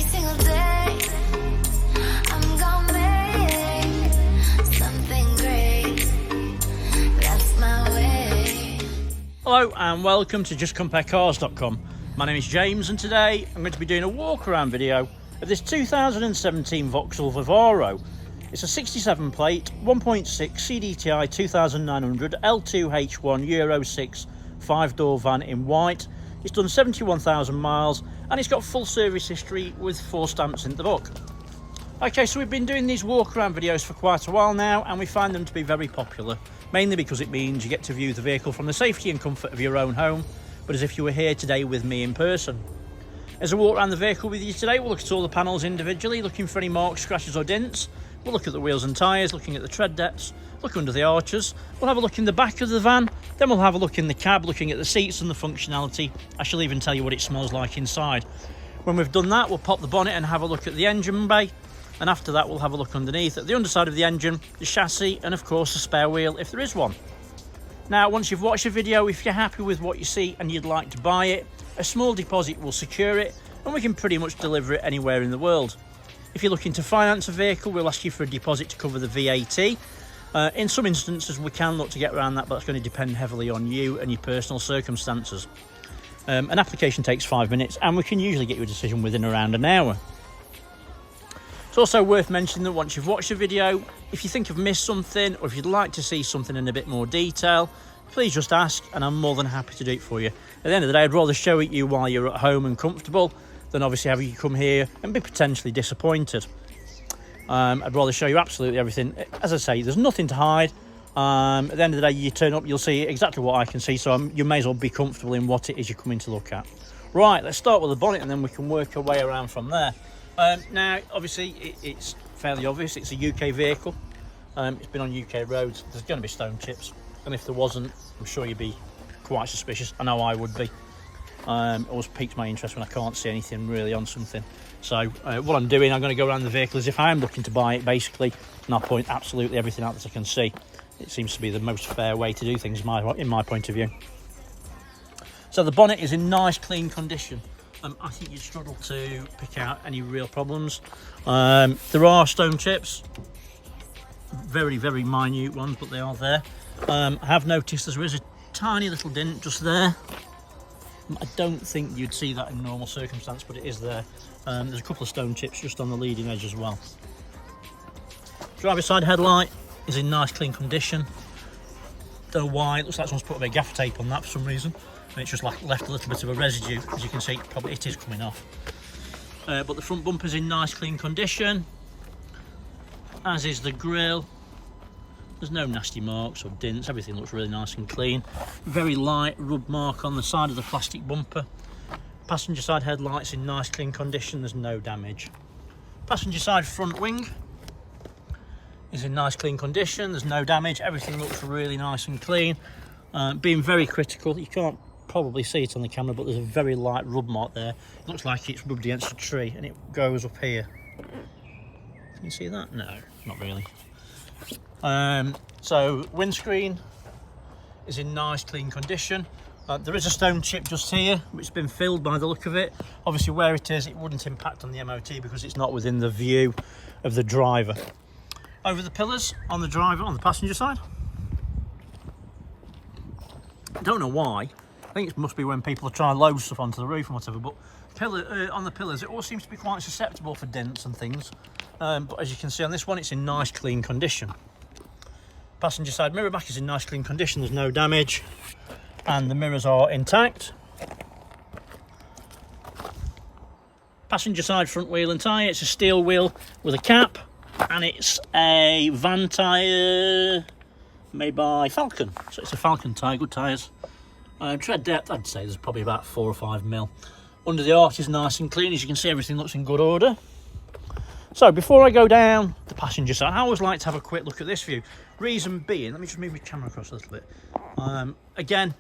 single day I'm gonna make something great. That's my way. Hello and welcome to justcomparecars.com. My name is James and today I'm going to be doing a walk around video of this 2017 Vauxhall Vivaro. It's a 67 plate 1.6 CDTi 2900 L2 H1 Euro 6 5-door van in white. It's done 71,000 miles and it's got full service history with 4 stamps in the book. Okay, so we've been doing these walk around videos for quite a while now and we find them to be very popular, mainly because it means you get to view the vehicle from the safety and comfort of your own home, but as if you were here today with me in person. As I walk around the vehicle with you today, we'll look at all the panels individually, looking for any marks, scratches or dents. We'll look at the wheels and tyres, looking at the tread depths, look under the arches. We'll have a look in the back of the van, then we'll have a look in the cab, looking at the seats and the functionality. I shall even tell you what it smells like inside. When we've done that, we'll pop the bonnet and have a look at the engine bay. And after that, we'll have a look underneath at the underside of the engine, the chassis, and of course the spare wheel, if there is one. Now, once you've watched the video, if you're happy with what you see and you'd like to buy it, a small deposit will secure it, and we can pretty much deliver it anywhere in the world. If you're looking to finance a vehicle, we'll ask you for a deposit to cover the VAT. In some instances, we can look to get around that, but it's going to depend heavily on you and your personal circumstances. An application takes 5 minutes, and we can usually get you a decision within around an hour. It's also worth mentioning that once you've watched the video, if you think I've missed something, or if you'd like to see something in a bit more detail, please just ask, and I'm more than happy to do it for you. At the end of the day, I'd rather show it you while you're at home and comfortable than obviously having you come here and be potentially disappointed. I'd rather show you absolutely everything. As I say, there's nothing to hide. At the end of the day, you turn up, you'll see exactly what I can see, so you may as well be comfortable in what it is you're coming to look at. Right, let's start with the bonnet and then we can work our way around from there. Now, obviously, it's fairly obvious. It's a UK vehicle. It's been on UK roads. There's going to be stone chips, and if there wasn't, I'm sure you'd be quite suspicious. I know I would be. Always piques my interest when I can't see anything really on something. So what I'm doing, I'm going to go around the vehicle as if I'm looking to buy it, basically, and I'll point absolutely everything out that I can see. It seems to be the most fair way to do things in my point of view. So the bonnet is in nice, clean condition. I think you'd struggle to pick out any real problems. There are stone chips, very, very minute ones, but they are there. I have noticed there is a tiny little dent just there. I don't think you'd see that in normal circumstance, but it is there. There's a couple of stone chips just on the leading edge as well. Driver's side headlight is in nice, clean condition. Don't know why, it looks like someone's put a bit of gaffer tape on that for some reason. And it's just left a little bit of a residue. As you can see, it is coming off. But the front bumper's in nice, clean condition, as is the grille. There's no nasty marks or dents, everything looks really nice and clean. Very light rub mark on the side of the plastic bumper. Passenger side headlights in nice, clean condition, there's no damage. Passenger side front wing is in nice, clean condition, there's no damage, everything looks really nice and clean. Being very critical, you can't probably see it on the camera, but there's a very light rub mark there. It looks like it's rubbed against a tree and it goes up here. Can you see that? No, not really. So windscreen is in nice, clean condition. There is a stone chip just here, which has been filled by the look of it. Obviously where it is, it wouldn't impact on the MOT because it's not within the view of the driver. Over the pillars on the driver, on the passenger side. I don't know why. I think it must be when people are trying to load stuff onto the roof and whatever, but on the pillars, it all seems to be quite susceptible for dents and things. But as you can see on this one, it's in nice, clean condition. Passenger side mirror back is in nice, clean condition, there's no damage, and the mirrors are intact. Passenger side front wheel and tyre, it's a steel wheel with a cap, and it's a van tyre made by Falcon, so it's a Falcon tyre, good tyres. Tread depth, I'd say there's probably about 4 or 5 mil. Under the arch is nice and clean, as you can see everything looks in good order. So before I go down the passenger side, I always like to have a quick look at this view. Reason being, let me just move my camera across a little bit. Again,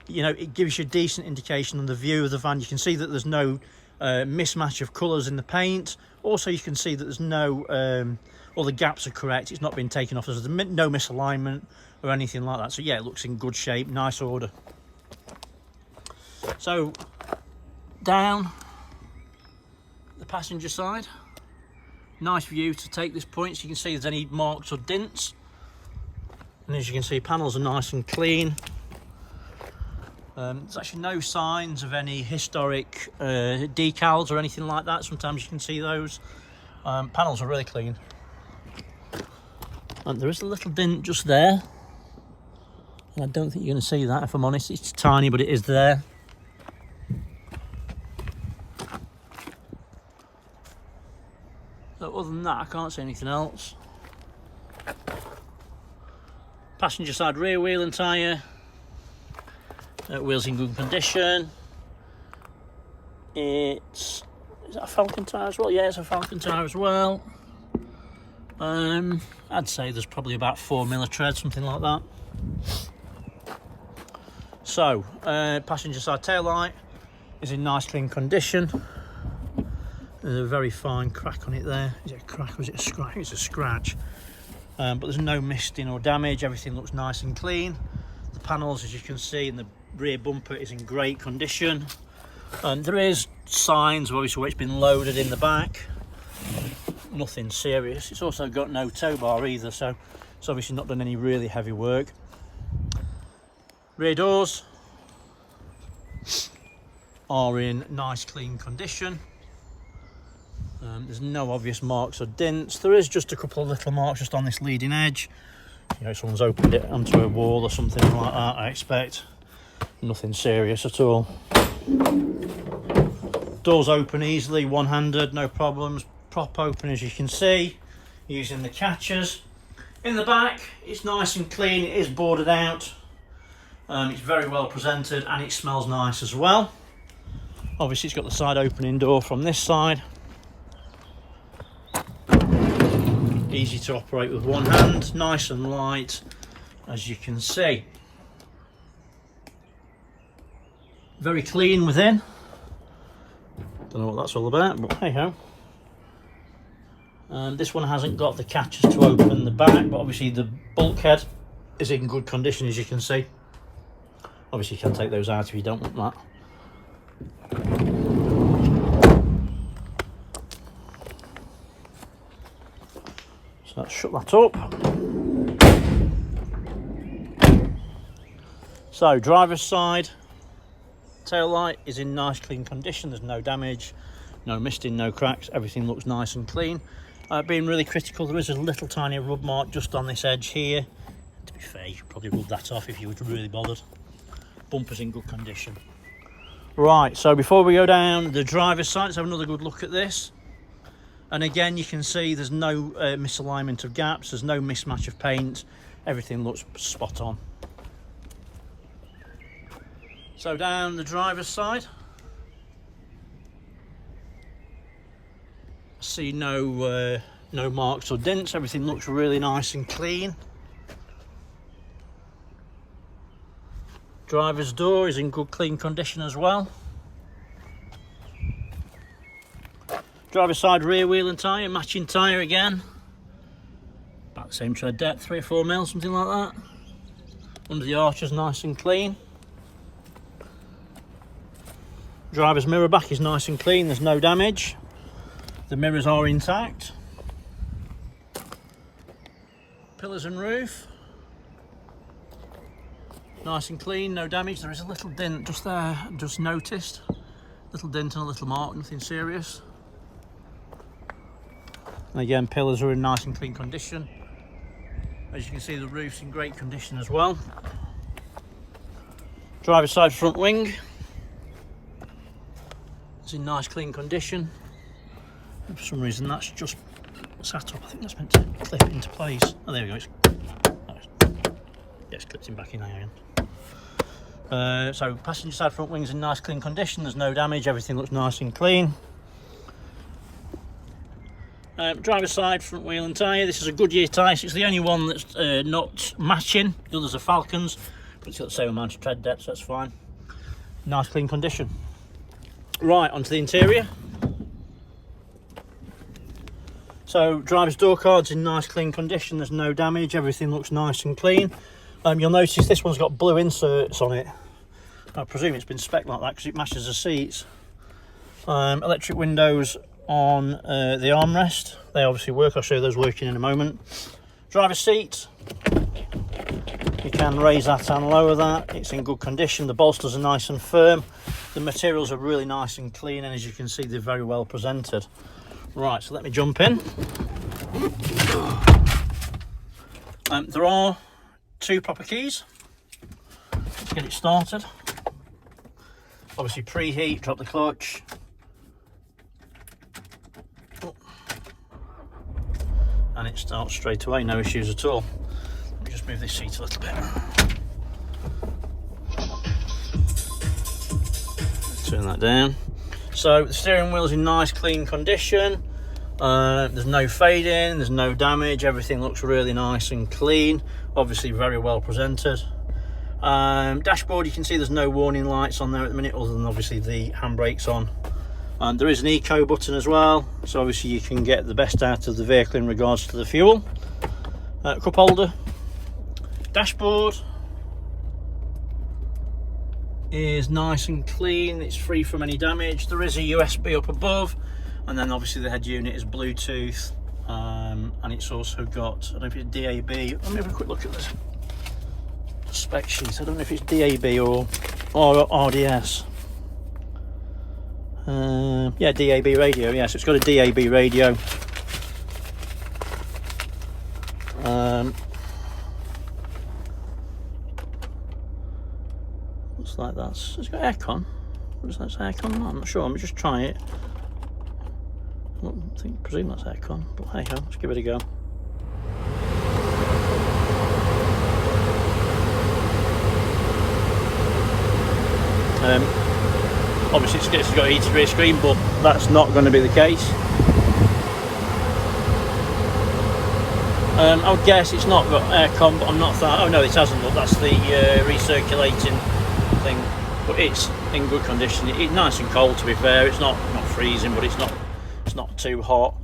you know, it gives you a decent indication on the view of the van. You can see that there's no mismatch of colours in the paint. Also, you can see that there's no, all the gaps are correct. It's not been taken off. There's no misalignment or anything like that. So yeah, it looks in good shape, nice order. So down the passenger side. Nice view to take this point, so you can see if there's any marks or dints. And as you can see, panels are nice and clean. There's actually no signs of any historic decals or anything like that. Sometimes you can see those. Panels are really clean. And there is a little dint just there. And I don't think you're going to see that, if I'm honest. It's tiny, but it is there. So other than that, I can't see anything else. Passenger side rear wheel and tyre. Wheels in good condition. Is that a Falcon tyre as well? Yeah, it's a Falcon tyre as well. I'd say there's probably about 4mm tread, something like that. So, passenger side tail light is in nice clean condition. There's a very fine crack on it there. Is it a crack or is it a scratch? It's a scratch. But there's no misting or damage. Everything looks nice and clean. The panels, as you can see, and the rear bumper is in great condition. And there is signs of obviously where it's been loaded in the back. Nothing serious. It's also got no tow bar either, so it's obviously not done any really heavy work. Rear doors are in nice clean condition. There's no obvious marks or dints. There is just a couple of little marks just on this leading edge. You know, someone's opened it onto a wall or something like that, I expect. Nothing serious at all. Doors open easily, one-handed, no problems. Prop open, as you can see, using the catchers. In the back, it's nice and clean. It is boarded out. It's very well presented and it smells nice as well. Obviously, it's got the side opening door from this side. Easy to operate with one hand, nice and light, as you can see. Very clean within. Don't know what that's all about, but hey ho. This one hasn't got the catches to open the back, but obviously the bulkhead is in good condition, as you can see. Obviously you can take those out if you don't want that. So let's shut that up. So driver's side tail light is in nice clean condition. There's no damage, no misting, no cracks. Everything looks nice and clean. Being really critical, there is a little tiny rub mark just on this edge here. To be fair, you could probably rub that off if you were really bothered. Bumper's in good condition. Right, so before we go down the driver's side, let's have another good look at this. And again, you can see there's no misalignment of gaps, there's no mismatch of paint. Everything looks spot on. So down the driver's side, see no marks or dents. Everything looks really nice and clean. Driver's door is in good clean condition as well. Driver's side rear wheel and tyre, matching tyre again. About the same tread depth, 3 or 4mm, something like that. Under the arches, nice and clean. Driver's mirror back is nice and clean, there's no damage. The mirrors are intact. Pillars and roof, nice and clean, no damage. There is a little dent just there, just noticed. Little dent and a little mark, nothing serious. And again, pillars are in nice and clean condition. As you can see, the roof's in great condition as well. Driver's side front wing, it's in nice clean condition. And for some reason that's just sat up. I think that's meant to clip it into place. Oh, there we go. It's clipped him back in again. So passenger side front wing's in nice clean condition. There's no damage. Everything looks nice and clean. Driver's side front wheel and tyre. This is a Goodyear tyre. It's the only one that's not matching. The others are Falcons, but it's got the same amount of tread depth, so that's fine. Nice clean condition. Right, onto the interior. So driver's door card's in nice clean condition, there's no damage, everything looks nice and clean. You'll notice this one's got blue inserts on it. I presume it's been spec'd like that because it matches the seats. Electric windows on the armrest. They obviously work. I'll show you those working in a moment. Driver's seat, you can raise that and lower that. It's in good condition. The bolsters are nice and firm. The materials are really nice and clean, and as you can see, they're very well presented. Right, so let me jump in. There are 2 proper keys. Let's get it started. Obviously preheat, drop the clutch. And it starts straight away, no issues at all. Let me just move this seat a little bit. Turn that down. So the steering wheel's in nice clean condition. There's no fading, there's no damage, everything looks really nice and clean. Obviously very well presented. Dashboard, you can see there's no warning lights on there at the minute, other than obviously the handbrake's on. There is an eco button as well, so obviously you can get the best out of the vehicle in regards to the fuel. Cup holder. Dashboard is nice and clean, it's free from any damage. There is a USB up above, and then obviously the head unit is Bluetooth, and it's also got, I don't know if it's DAB. Let me have a quick look at this spec sheet. I don't know if it's DAB or RDS. Yeah, DAB radio. Yeah, so it's got a DAB radio. Looks like that's. It's got aircon. What is that? Aircon? I'm not sure. Let me just try it. I presume that's aircon, but hey ho, let's give it a go. Obviously it's got a heated rear screen, but that's not going to be the case. I would guess it's not got aircon, but I'm not that. Oh no, it hasn't. Look, that's the recirculating thing. But it's in good condition. It's nice and cold, to be fair. It's not freezing, but it's not too hot.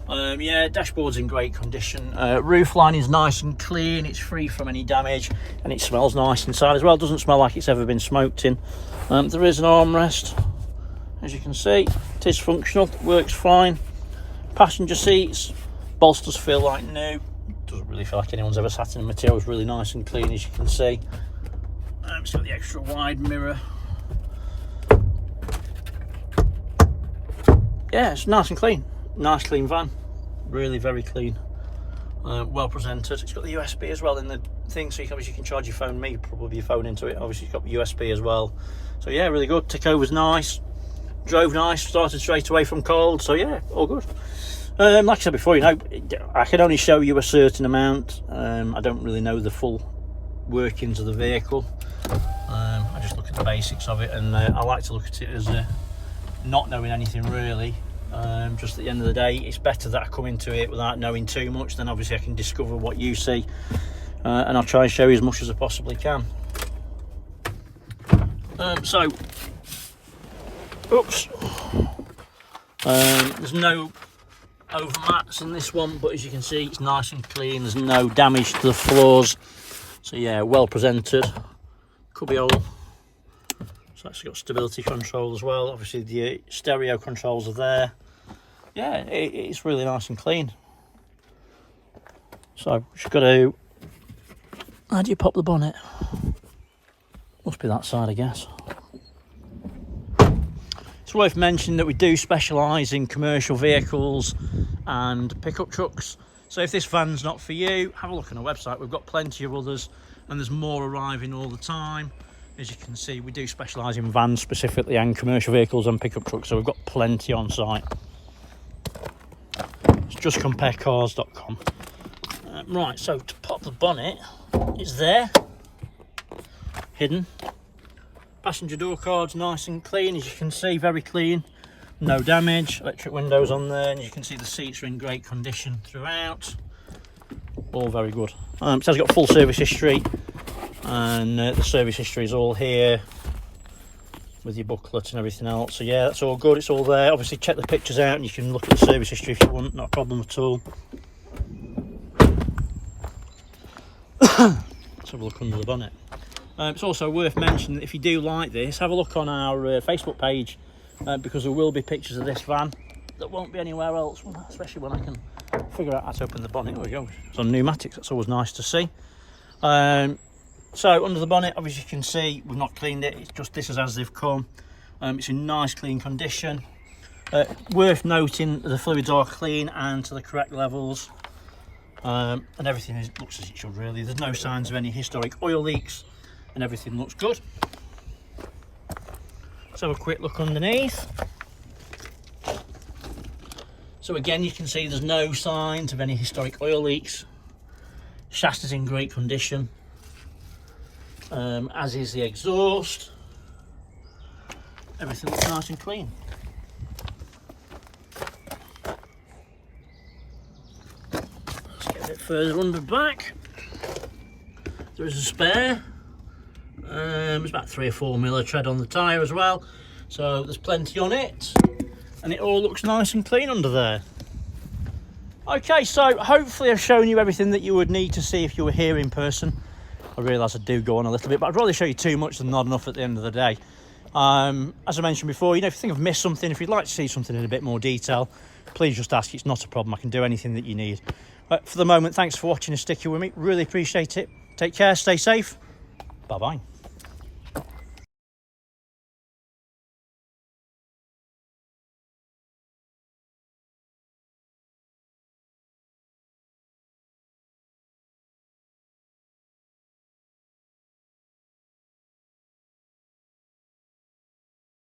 Yeah, dashboard's in great condition. Roof line is nice and clean. It's free from any damage, and it smells nice inside as well. It doesn't smell like it's ever been smoked in. There is an armrest, as you can see. It is functional, it works fine. Passenger seats, bolsters feel like new. Doesn't really feel like anyone's ever sat in the material. It's really nice and clean, as you can see. It's got the extra wide mirror. Yeah, it's nice and clean. Nice clean van, really very clean, well presented. It's got the USB as well in the thing, so you can charge your phone. Me probably your phone into it. Obviously it's got USB as well, so yeah, really good. Tick over's nice, drove nice, started straight away from cold, so yeah, all good. Like I said before, you know, I can only show you a certain amount. I don't really know the full workings of the vehicle. I just look at the basics of it, and I like to look at it as not knowing anything really. Just at the end of the day, it's better that I come into it without knowing too much, then obviously I can discover what you see, and I'll try and show you as much as I possibly can. Oops, there's no overmats in this one, but as you can see, it's nice and clean. There's no damage to the floors, so yeah, well presented. Cubbyhole. So it's got stability control as well. Obviously the stereo controls are there. Yeah, it's really nice and clean. So just got to, how do you pop the bonnet? Must be that side, I guess. It's worth mentioning that we do specialise in commercial vehicles and pickup trucks. So if this van's not for you, have a look on our website. We've got plenty of others, and there's more arriving all the time. As you can see, we do specialise in vans specifically, and commercial vehicles and pickup trucks, so we've got plenty on site. It's justcomparecars.com. Right, so to pop the bonnet, it's there, hidden. Passenger door card's nice and clean, as you can see, very clean, no damage. Electric windows on there, and you can see the seats are in great condition throughout. All very good. So it's got full service history. And the service history is all here with your booklet and everything else, so yeah, that's all good, it's all there. Obviously check the pictures out and you can look at the service history if you want, not a problem at all. Let's have a look under the bonnet. It's also worth mentioning that if you do like this, have a look on our Facebook page, because there will be pictures of this van that won't be anywhere else, especially when I can figure out how to open the bonnet. There we go. It's on pneumatics, that's always nice to see. So under the bonnet, obviously you can see we've not cleaned it, it's just this is as they've come. It's in nice clean condition. Worth noting the fluids are clean and to the correct levels, and everything looks as it should really. There's no signs of any historic oil leaks and everything looks good. Let's have a quick look underneath. So again, you can see there's no signs of any historic oil leaks. Shaft is in great condition, as is the exhaust. Everything looks nice and clean. Let's get a bit further under back. There is a spare. There's about 3 or 4 mil of tread on the tyre as well, so there's plenty on it, and it all looks nice and clean under there. Okay, so hopefully I've shown you everything that you would need to see if you were here in person. I realise I do go on a little bit, but I'd rather show you too much than not enough at the end of the day. As I mentioned before, you know, if you think I've missed something, if you'd like to see something in a bit more detail, please just ask. It's not a problem. I can do anything that you need. For the moment, thanks for watching and sticking with me. Really appreciate it. Take care, stay safe. Bye-bye.